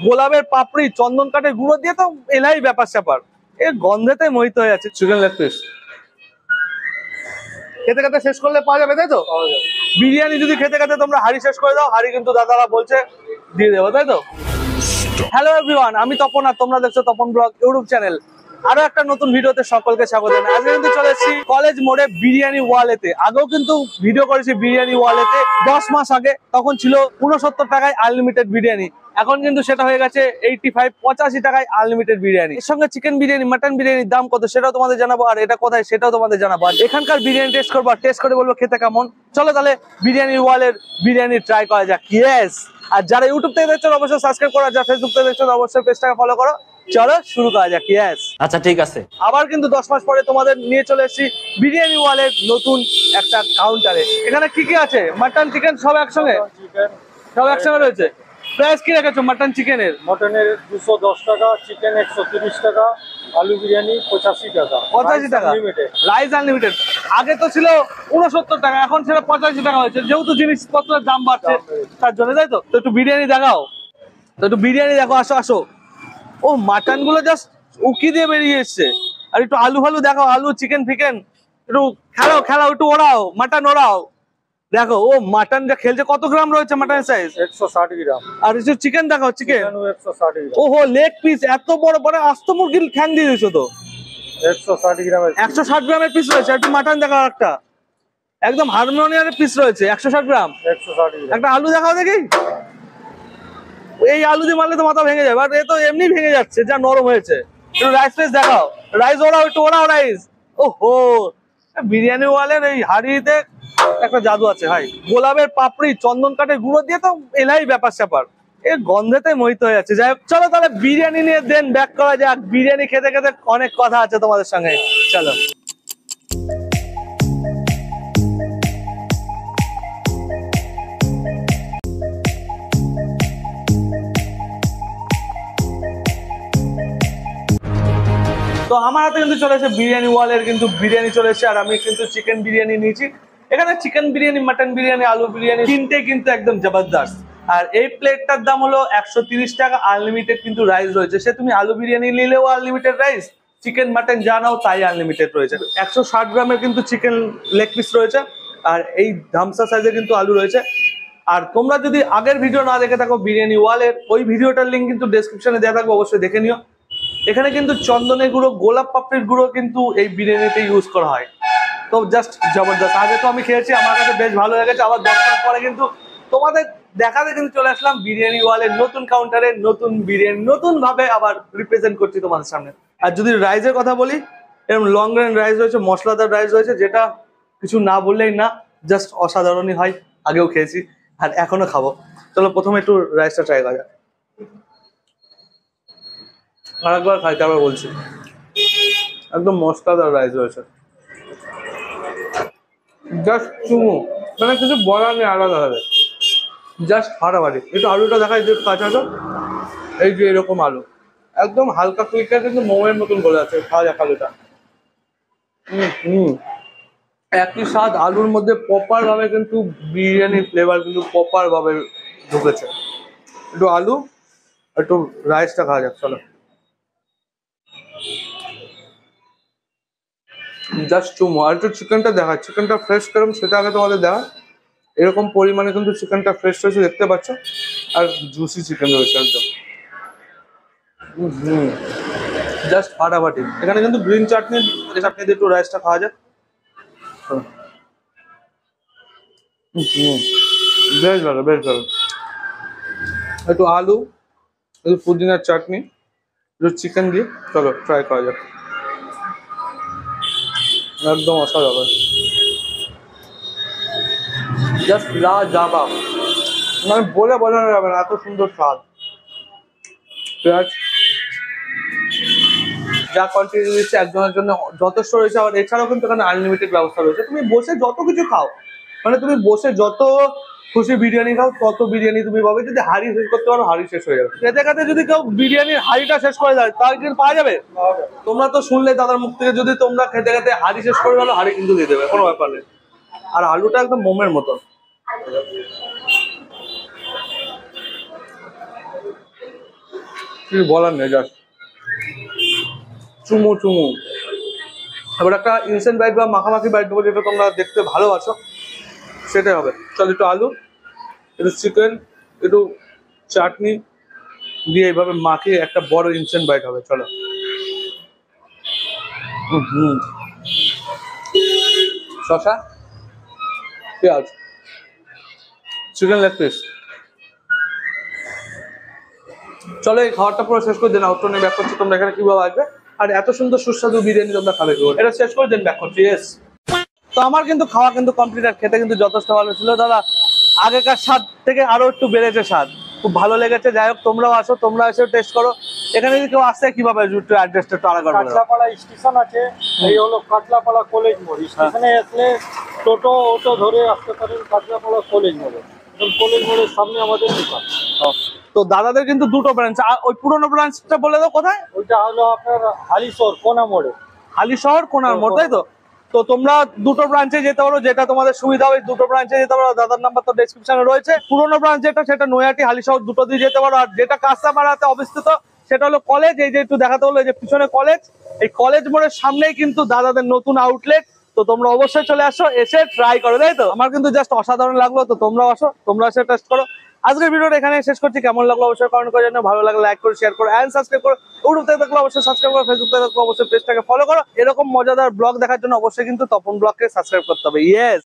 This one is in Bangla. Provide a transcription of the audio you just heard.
গোলাপের পাপড়ি চন্দন কাঠের গুঁড়ো দিয়ে তো এলাই ব্যাপার স্যাপার, এর গন্ধেতে মোহিত হয়ে যাচ্ছে। চিকেন লেগ পিস খেতে খেতে শেষ করলে পাওয়া যাবে, তাই তো? বিরিয়ানি যদি খেতে খেতে তোমরা হাড়ি শেষ করে দাও, হাড়ি কিন্তু দাদারা বলছে দিয়ে দেবো, তাই তো? হ্যালো এভরিওয়ান, আমি তপন আর তোমরা দেখছো তপন ব্লগ ইউটিউব চ্যানেল। আরো একটা নতুন ভিডিওতে সকলকে স্বাগত জানাই। আজকে কিন্তু চলে এসেছি কলেজ মোড়ে বিরিয়ানি ওয়ালেতে। আগেও কিন্তু ভিডিও করেছি বিরিয়ানি ওয়ালেতে 10 মাস আগে, তখন ছিল 69 টাকায় আনলিমিটেড বিরিয়ানি। এখন কিন্তু সেটা হয়ে গেছে 85 টাকায় আনলিমিটেড বিরিয়ানি। এর সঙ্গে চিকেন বিরিয়ানি, মাটন বিরিয়ানির দাম কত সেটাও তোমাদের জানাবো, আর এটা কোথায় সেটাও তোমাদের জানাবো। আর এখানকার বিরিয়ানি টেস্ট করবো, টেস্ট করে বলবো খেতে কেমন। চলো তাহলে বিরিয়ানি ওয়ালের বিরিয়ানি ট্রাই করা যাক। ইয়েস, আর যারা ইউটিউব থেকে দেখছো অবশ্যই সাবস্ক্রাইব করো, আর যারা ফেসবুক থেকে দেখছো অবশ্যই পেজটাকে ফলো করো। চলো শুরু করা যাক। ইয়েস, আচ্ছা ঠিক আছে। আবার কিন্তু 10 মাস পরে তোমাদের নিয়ে চলে এসেছি বিরিয়ানি ওয়ালের নতুন একটা কাউন্টারে। এখানে কি কি আছে? মাটন চিকেন সব একসঙ্গে, সব একসঙ্গে রয়েছে। প্রাইস কি রেখেছো মাটন চিকেনের? মটনের 210 টাকা, চিকেন 130 টাকা, আলু বিরিয়ানি 85 টাকা। 85 টাকা রাইস আনলিমিটেড। আগে তো ছিল 69 টাকা, এখন সেটা 85 টাকা হয়েছে, যেহেতু জিনিসপত্রের দাম বাড়ছে তার জন্য, তাই তো? তো একটু বিরিয়ানি দেখাও, তো একটু বিরিয়ানি দেখো। আসো আসো। ও মাটন গুলো জাস্ট উকি দিয়ে বেরিয়ে এসছে। আর একটু আলু ফালু দেখাও, আলু চিকেন ফিকেন একটু খেলাও খেলাও, একটু ওড়াও মাটন ওড়াও। দেখো ও মাটন যা খেলছে, কত গ্রাম রয়েছে মাটনের সাইজ? 160 গ্রাম। আর একটু চিকেন দেখাও, চিকেন 160 গ্রাম। ওহো লেগ পিস এত বড় বড়, আস্ত মুরগির খ্যাং দিয়ে দিয়েছো তো। 160 গ্রামের 160 গ্রামের পিস রয়েছে। একটু মাটন দেখাও, একটা একদম হারমোনিয়ামের পিস রয়েছে 160 গ্রাম। 160 গ্রাম। একটা আলু দেখাও দেখি। এই আলু দিয়ে মারলে তো মাথা ভেঙে যাবে, আর এ তো এমনি ভেঙে যাচ্ছে, যা নরম হয়েছে। একটু রাইস পিস দেখাও, রাইস ওড়াও, একটু ওড়াও রাইস। ওহো, বিরিয়ানি ওয়ালের এই হাড়িতে একটা জাদু আছে ভাই। গোলাপের পাপড়ি চন্দন কাঠের গুঁড়ো দিয়ে তো এলাই ব্যাপার স্যাপার, এর গন্ধেতে মোহিত হয়ে যাচ্ছে। যাই হোক, চলো তাহলে বিরিয়ানি নিয়ে দেন ব্যাক করা যাক। বিরিয়ানি খেতে খেতে অনেক কথা আছে তোমাদের সঙ্গে, চলো। তো আমার হাতে কিন্তু চলে এসেছে বিরিয়ানি ওয়ালের কিন্তু বিরিয়ানি চলে এসেছে, আর আমি কিন্তু চিকেন বিরিয়ানি নিয়েছি। এখানে চিকেন বিরিয়ানি, মাটন বিরিয়ানি, আলু বিরিয়ানি তিনটে কিন্তু একদম জবরদস্ত। আর এই প্লেটটার দাম হলো 130 টাকা। আনলিমিটেড কিন্তু রাইস রয়েছে, সে তুমি আলু বিরিয়ানি নিলেও আনলিমিটেড রাইস, চিকেন মাটন যা নাও তাই আনলিমিটেড রয়েছে। 160 গ্রামের কিন্তু চিকেন লেগ পিস রয়েছে, আর এই ধামসা সাইজে কিন্তু আলু রয়েছে। আর তোমরা যদি আগের ভিডিও না দেখে থাকো বিরিয়ানি ওয়ালের, ওই ভিডিওটার লিঙ্ক কিন্তু ডেসক্রিপশনে দেওয়া থাকবে, অবশ্যই দেখে নিও। এখানে কিন্তু চন্দনের গুঁড়ো, গোলাপ পাপড়ির গুঁড়ো কিন্তু এই বিরিয়ানিতে ইউজ করা হয়। তো জাস্ট জবরদস্ত। আগে তো আমি খেয়েছি, আমার কাছে বেশ ভালো লেগেছে। আবার 10 মাস পরে কিন্তু তোমাদের দেখাতে কিন্তু চলে আসলাম বিরিয়ানি ওয়ালের নতুন কাউন্টারে, নতুন বিরিয়ানি নতুন ভাবে আবার রিপ্রেজেন্ট করছি তোমাদের সামনে। আর যদি রাইসের কথা বলি, এরকম লং গ্রেন রাইস রয়েছে, মশলাদার রাইস রয়েছে, যেটা কিছু না বললেই না, জাস্ট অসাধারণই হয়। আগেও খেয়েছি আর এখনো খাবো। চলো প্রথমে একটু রাইসটা ট্রাই করা যাক। আরেকবার খাইতে আবার বলছি, একদম মশলাদার রাইস রয়েছে, জাস্ট চুমু, মানে কিছু বলার নেই, আলাদা হবে, জাস্ট ফাটাফাটি। একটু আলুটা দেখাই যে কাঁচাটা, এই যে এরকম আলু, একদম হালকা কুইকা কিন্তু মোমের মতন বলে আছে। খাওয়া যাক আলুটা। একই স্বাদ, আলুর মধ্যে প্রপার ভাবে কিন্তু বিরিয়ানির ফ্লেভার কিন্তু প্রপার ভাবে ঢুকেছে। একটু আলু, একটু রাইসটা খাওয়া যাক, চলো। জাস্ট চুমো। আর একটু চিকেনটা দেখা, চিকেনটা ফ্রেশ করুন সেটা আগে তোমাদের দেখা। এরকম পরিমাণে কিন্তু চিকেনটা ফ্রেশ রয়েছে, দেখতে পাচ্ছ, আর জুসি চিকেন রয়েছে একদম। জাস্ট ফাটাফাটি। এখানে কিন্তু গ্রিন চাটনি, চাটনি দিয়ে একটু রাইসটা খাওয়া যায়। বেশ ভালো, বেশ ভালো। একটু আলু, একটু পুদিনার চাটনি, একটু চিকেন দিয়ে চলো ট্রাই করা যাক। একদম অসাধারণ, জাস্ট লাজবাব, মানে বলে বোঝানো যাবে না এত সুন্দর স্বাদ। পেঁয়াজ যা কোয়ান্টিটি দিচ্ছে একজনের জন্য যথেষ্ট রয়েছে। আর এছাড়াও কিন্তু এখানে আনলিমিটেড ব্যবস্থা রয়েছে, তুমি বসে যত কিছু খাও, মানে তুমি বসে যত খুশি বিরিয়ানি খাও তত বিরিয়ানি তুমি পাবে। যদি হাড়ি শেষ করতে পারো, হাড়ি শেষ হয়ে যাবে। খেতে খেতে যদি কেউ বিরিয়ানির হাড়িটা শেষ করে দেয়, তাহলে কিন্তু পাওয়া যাবে। তোমরা তো শুনলে দাদার মুখ থেকে, যদি তোমরা খেতে খেতে হাড়ি শেষ করে গেলো, হাড়ি কিন্তু দিয়ে দেবে, কোনো ব্যাপার নেই। আর আলুটা একদম মোমের মতন। কিছু বলার নেই, জাস্ট চুমু চুমু। এবার একটা ইনস্ট্যান্ট বাইট বা মাখামাখি বাইট দেবো, যেটা তোমরা দেখতে ভালোবাসো, সেটাই হবে। চল একটু আলু, একটু চিকেন, একটু চাটনি দিয়ে এইভাবে মাখিয়ে একটা বড় ইনস্ট্যান্ট বাইট হবে। চলো। শসা, পেঁয়াজ, চিকেন লেগ পিস। চলো এই খাবারটা পুরো শেষ করে দেন, আউটডোর নিয়ে ব্যাক করছি তোমরা এখানে কিভাবে আসবে, আর এত সুন্দর সুস্বাদু বিরিয়ানি তোমরা খাবে কি করে। এটা শেষ করে দেন, ব্যাক করছি। ইয়েস, তো আমার কিন্তু খাওয়া কিন্তু কমপ্লিট, আর খেতে কিন্তু যথেষ্ট ভালো ছিল দাদা। আগেকার স্বাদ থেকে আরো একটু বেড়েছে স্বাদ, খুব ভালো লেগেছে। যাই হোক, তোমরাও আসো, তোমরা এসে টেস্ট করো। এখানে যদি কেউ আসে কিভাবে একটু অ্যাড্রেসটা একটু আলাদা করে দাও। কাটলাপাড়া স্টেশন আছে, এই হলো কাটলাপাড়া কলেজ মোড়। স্টেশনে আসলে টোটো অটো ধরে আসতে পারেন কাটলাপাড়া কলেজ মোড়ে। কলেজ মোড়ের সামনে আমাদের দোকান। তো দাদাদের কিন্তু দুটো ব্রাঞ্চ, ওই পুরোনো ব্রাঞ্চটা বলে দাও কোথায়। ওইটা হলো আপনার হালিশহর কোনা মোড়ে। হালিশহর কোনার মোড়, তাই তো? তো তোমরা দুটো ব্রাঞ্চে যেতে পারো, যেটা তোমাদের সুবিধা হবে দুটো ব্রাঞ্চে যেতে পারো। দাদার নাম্বার তো ডেসক্রিপশনে রয়েছে। পুরোনো ব্রাঞ্চ যেটা, সেটা নৈহাটি হালিশহর দুটো দিয়ে যেতে পারো। আর যেটা কাঁচরাপাড়াতে অবস্থিত, সেটা হলো কলেজ। এই যে একটু দেখাতে হলো, এই যে পিছনে কলেজ, এই কলেজ মোড়ের সামনেই কিন্তু দাদাদের নতুন আউটলেট। তো তোমরা অবশ্যই চলে আসো, এসে ট্রাই করো, তাই তো? আমার কিন্তু জাস্ট অসাধারণ লাগলো। তো তোমরাও আসো, তোমরা এসে টেস্ট করো। আজকের ভিডিওটা এখানে শেষ করছি। কেমন লাগলো অবশ্যই কমেন্ট করে জানাও। ভালো লাগলে লাইক করো, শেয়ার করো, এন্ড সাবস্ক্রাইব করো। ইউটিউব থেকে দেখলে অবশ্যই সাবস্ক্রাইব করো, ফেসবুক থেকে দেখলে অবশ্যই পেজটাকে ফলো করো। এরকম মজাদার ব্লগ দেখার জন্য অবশ্যই কিন্তু তপন ব্লগকে সাবস্ক্রাইব করতে হবে। ইয়েস।